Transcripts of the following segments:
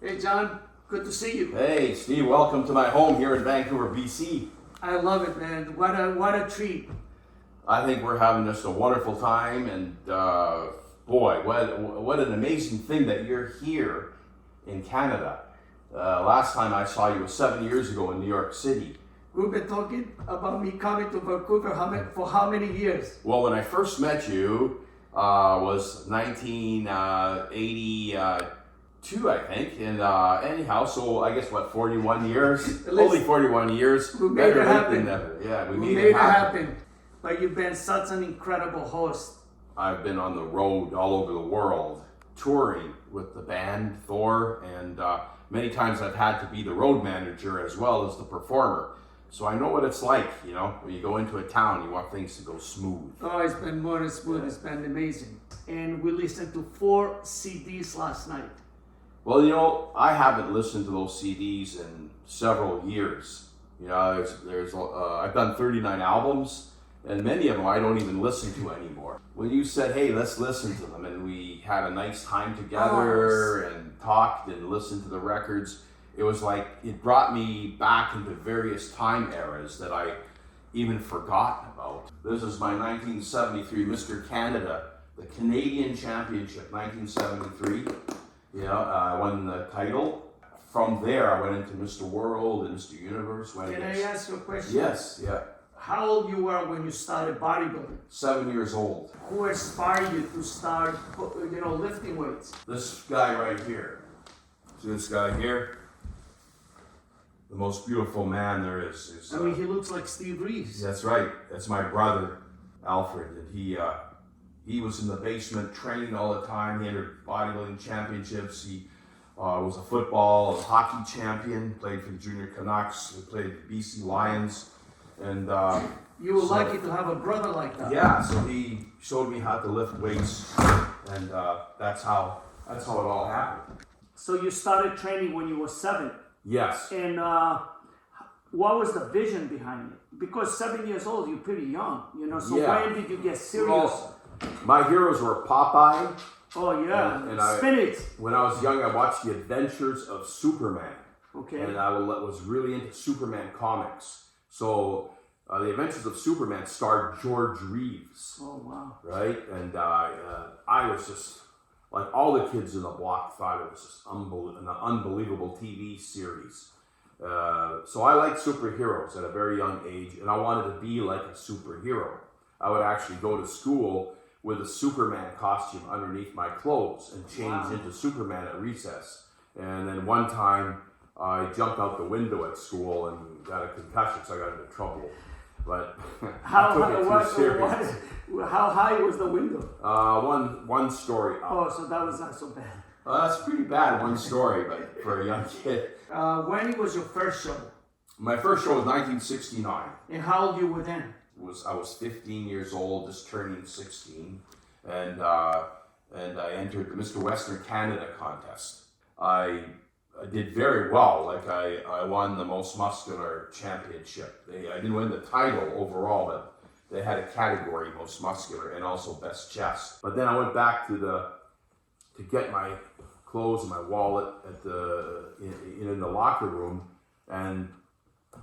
Hey, John. Good to see you. Hey, Steve, welcome to my home here in Vancouver, BC. I love it, man. What a treat. I think we're having just a wonderful time, and boy, what an amazing thing that you're here in Canada. Last time I saw you was 7 years ago in New York City. We've been talking about me coming to Vancouver for how many years? Well, when I first met you was 1982, I think, and anyhow, so I guess what, 41 years? Only 41 years. We made it happen. Yeah, we made it happen. But you've been such an incredible host. I've been on the road all over the world, touring with the band Thor, and many times I've had to be the road manager as well as the performer. So I know what it's like, you know, when you go into a town, you want things to go smooth. Oh, it's been more than smooth. It's been amazing. And we listened to 4 CDs last night. Well, you know, I haven't listened to those CDs in several years. You know, I've done 39 albums, and many of them I don't even listen to anymore. When you said, hey, let's listen to them, and we had a nice time together and talked and listened to the records, it was like it brought me back into various time eras that I even forgotten about. This is my 1973 Mr. Canada, the Canadian Championship, 1973. You know, I won the title. From there, I went into Mr. World and Mr. Universe. Can I ask you a question? Yes, yeah. How old you were when you started bodybuilding? 7 years old. Who inspired you to start, lifting weights? This guy right here. See this guy here? The most beautiful man there is. I mean, he looks like Steve Reeves. That's right. That's my brother, Alfred. And he was in the basement training all the time. He entered bodybuilding championships. He was a football, a hockey champion, played for the Junior Canucks, he played for BC Lions. And you were lucky to have a brother like that. Yeah, so he showed me how to lift weights, and that's how it all happened. So you started training when you were 7. Yes. And what was the vision behind it? Because 7 years old, you're pretty young, you know. So Yeah. when did you get serious? Well, my heroes were Popeye. Oh yeah, and spinach. When I was young, I watched The Adventures of Superman. Okay. And I was really into Superman comics. So The Adventures of Superman starred George Reeves. Oh wow. Right? And I was just, like all the kids in the block thought it was just an unbelievable TV series. So I liked superheroes at a very young age, and I wanted to be like a superhero. I would actually go to school with a Superman costume underneath my clothes and change into Superman at recess. And then one time I jumped out the window at school and got a concussion, so I got into trouble. But I took it too serious. How high was the window? One story up. Oh, so that was not so bad. That's pretty bad, one story, but for a young kid. When was your first show? My first show was 1969. And how old you were then? I was 15 years old, just turning 16, and I entered the Mr. Western Canada contest. I did very well. Like I won the most muscular championship. I didn't win the title overall, but they had a category, most muscular, and also best chest. But then I went back to get my clothes and my wallet in the locker room, and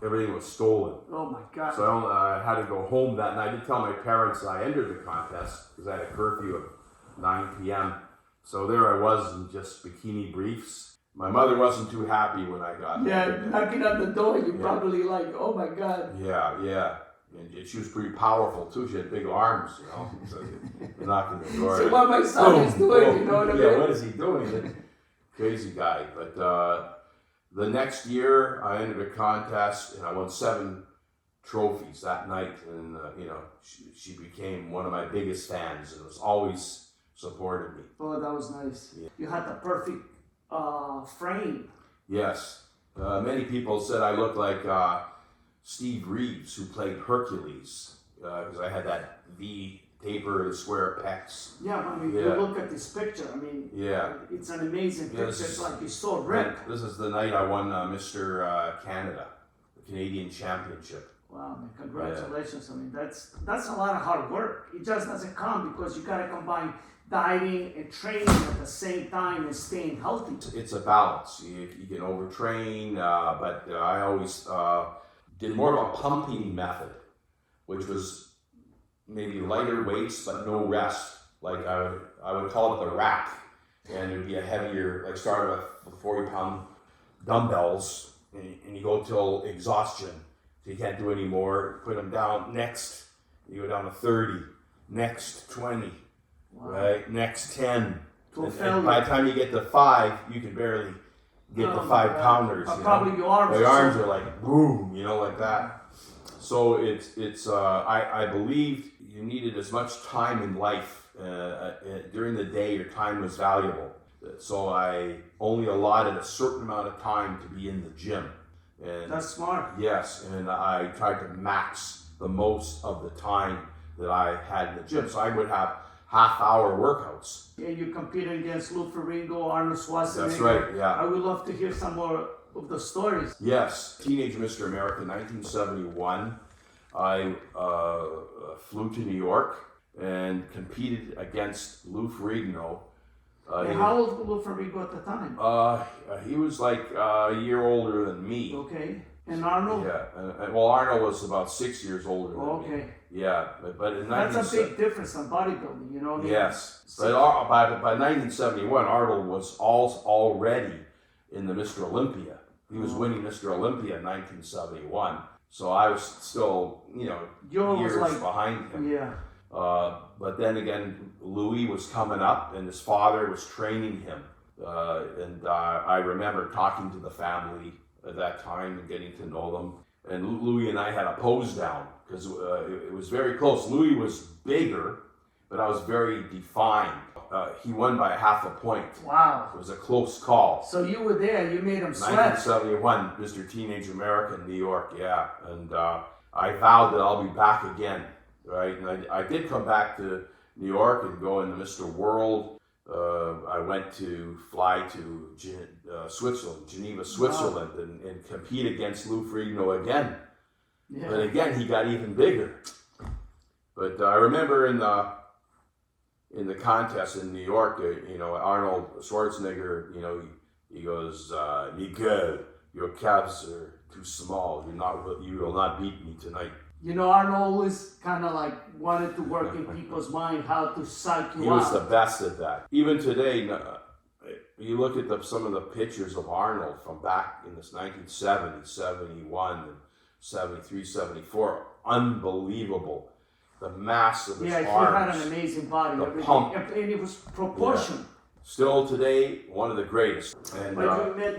everything was stolen. Oh my God. So I had to go home that night. I did tell my parents I entered the contest because I had a curfew of 9 p.m. So there I was in just bikini briefs. My mother wasn't too happy when I got there. Yeah, knocking on the door, you probably like, oh my God. Yeah. And she was pretty powerful too. She had big arms, you know. So knocking the door. So what my son is doing, you know what I mean? Yeah, what is he doing? Crazy guy. But the next year, I entered a contest, and I won 7 trophies that night. And she became one of my biggest fans, and was always supported me. Oh, that was nice. Yeah. You had the perfect frame. Yes. Many people said I looked like Steve Reeves, who played Hercules, because I had that V taper, square pecs. Yeah, I mean, you look at this picture. I mean, it's an amazing picture. It's like you're so ripped. This is the night I won Mr. Canada, the Canadian Championship. Wow, man, congratulations. I mean, that's a lot of hard work. It just doesn't come because you got to combine dieting and training at the same time and staying healthy? It's a balance. You can overtrain, but I always did more of a pumping method, which was maybe lighter weights but no rest. Like I would call it the rack, and it would be a heavier, like start with 40-pound dumbbells, and you go till exhaustion, so you can't do any more. Put them down. Next, you go down to 30. Next, 20. Wow. Right. Next, 10. And by the time you get to 5, you can barely get the 5-pounders. Probably your arms. My arms are like boom, like that. So it's I believed you needed as much time in life. During the day, your time was valuable. So I only allotted a certain amount of time to be in the gym. And that's smart. Yes, and I tried to max the most of the time that I had in the gym. So I would have half-hour workouts. Yeah, you competed against Lou Ferrigno, Arnold Schwarzenegger. That's right, yeah. I would love to hear some more of the stories. Yes, Teenage Mr. America, 1971. I flew to New York and competed against Lou Ferrigno. And how old was Lou Ferrigno at the time? He was like a year older than me. Okay. And Arnold? Yeah. Well, Arnold was about 6 years older than me. Okay. Yeah, but in that's a big difference in bodybuilding, you know what I mean? Yes. But by 1971, Arnold was already in the Mr. Olympia. He was winning Mr. Olympia in 1971. So I was still, years behind him. Yeah. But then again, Louis was coming up and his father was training him. And I remember talking to the family at that time and getting to know them. And Louis and I had a pose down because it was very close. Louis was bigger, but I was very defined. He won by half a point. Wow. It was a close call. So you were there, you made him sweat. 1971, Mr. Teenage America in New York, yeah. And I vowed that I'll be back again, right? And I did come back to New York and go into Mr. World. I went to fly to Switzerland, Geneva, Switzerland, and compete against Lou Ferrigno again. Yeah. But again, he got even bigger. But I remember in the contest in New York, Arnold Schwarzenegger, he goes, Mikl, your calves are too small. You will not beat me tonight. Arnold always kind of like wanted to work in people's mind how to psych you out. He was the best at that. Even today, you look at some of the pictures of Arnold from back in this 1970s, 71, and 73, 74. Unbelievable. The mass of his arms. Yeah, he had an amazing body. The pump. And it was proportion. Yeah. Still today, one of the greatest. And, but you met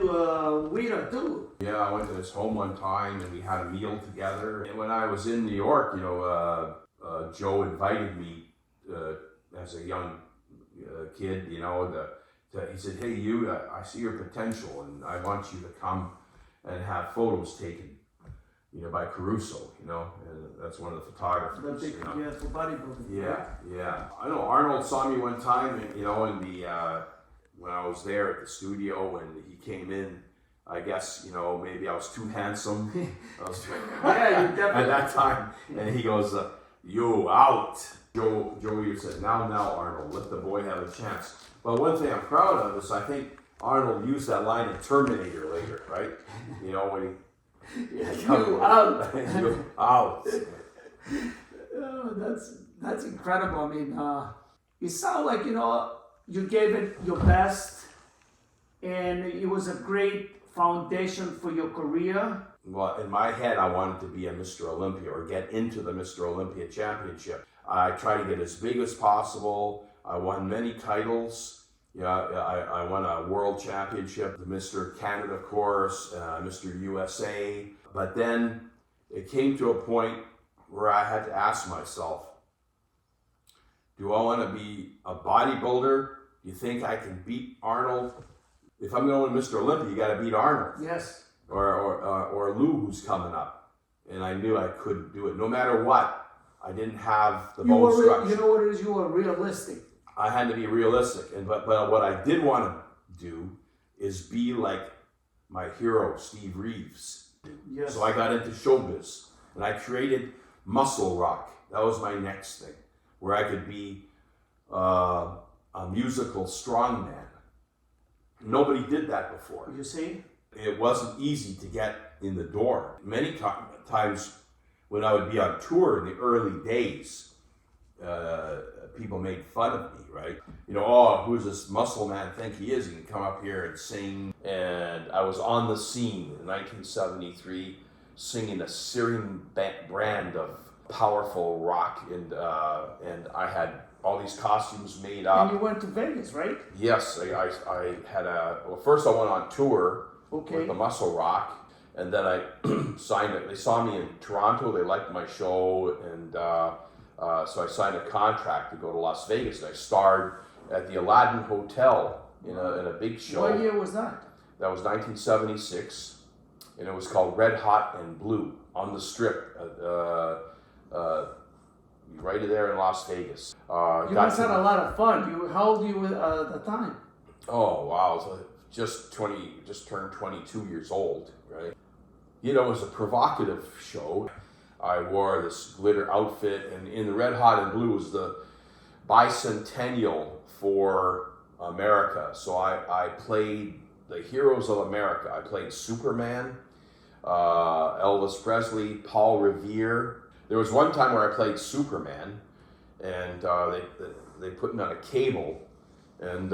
Wheeler too. Yeah, I went to his home one time and we had a meal together. And when I was in New York, Joe invited me as a young kid, he said, hey, I see your potential and I want you to come and have photos taken, by Caruso, and that's one of the photographers. The big, for bodybuilding. Yeah. I know Arnold saw me one time, in the, when I was there at the studio and he came in, I guess, maybe I was too handsome. Yeah, you definitely. At that time, and he goes, you out. Joe said, now, Arnold, let the boy have a chance. But one thing I'm proud of is I think Arnold used that line in Terminator later, right? When he... You out. You out. Oh, that's incredible. I mean, you sound like, you gave it your best and it was a great foundation for your career. Well, in my head, I wanted to be a Mr. Olympia or get into the Mr. Olympia championship. I tried to get as big as possible. I won many titles. I won a world championship, the Mr. Canada, of course, Mr. USA. But then it came to a point where I had to ask myself, do I want to be a bodybuilder? Do you think I can beat Arnold? If I'm going to Mr. Olympia, you got to beat Arnold. Yes. Or Lou, who's coming up. And I knew I couldn't do it. No matter what, I didn't have the bone structure. You know what it is? You were realistic. I had to be realistic, but what I did want to do is be like my hero, Steve Reeves. Yes. So I got into showbiz, and I created Muscle Rock. That was my next thing, where I could be a musical strongman. Nobody did that before. You see? It wasn't easy to get in the door. Many times when I would be on tour in the early days, people made fun of me, right? You know, oh, who's this muscle man think he is? He can come up here and sing. And I was on the scene in 1973 singing a Syrian brand of powerful rock, and I had all these costumes made up. And you went to Vegas, right? Yes, I had well, first I went on tour Okay. with the Muscle Rock, and then I signed it. They saw me in Toronto, they liked my show, and so I signed a contract to go to Las Vegas, and I starred at the Aladdin Hotel in a big show. What year was that? That was 1976, and it was called Red Hot and Blue on the Strip, right there in Las Vegas. You must have had a lot of fun. How old were you at the time? Oh wow, so just turned 22 years old, right? You know, it was a provocative show. I wore this glitter outfit, and in the Red Hot and Blue was the bicentennial for America. So I played the heroes of America. I played Superman, Elvis Presley, Paul Revere. There was one time where I played Superman, and they put me on a cable, and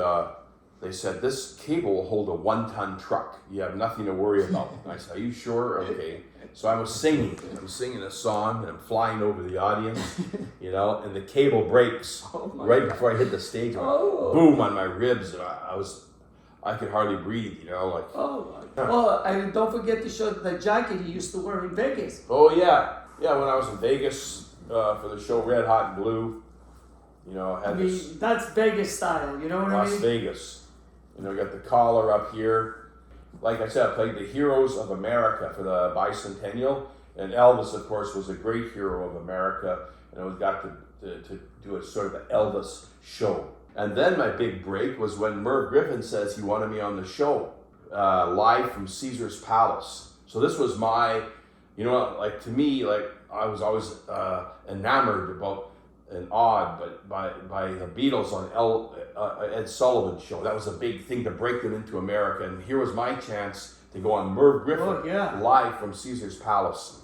they said, this cable will hold a 1-ton truck. You have nothing to worry about. And I said, are you sure? Okay. So I was singing. I'm singing a song, and I'm flying over the audience, you know, and the cable breaks right before I hit the stage. Boom on my ribs, and I could hardly breathe, you know, like. Oh, well, and don't forget to show the jacket you used to wear in Vegas. Oh yeah, yeah. When I was in Vegas for the show Red Hot and Blue, you know, I had this that's Vegas style. You know what I Las mean? Vegas. You know, got the collar up here. Like I said, I played the heroes of America for the bicentennial, and Elvis, of course, was a great hero of America, and I got to do a sort of an Elvis show. And then my big break was when Merv Griffin says he wanted me on the show, live from Caesar's Palace. So this was my, you know, like to me, like I was always enamored about and awed by the Beatles on Ed Sullivan's show. That was a big thing to break them into America, and here was my chance to go on Merv Griffin live from Caesar's Palace.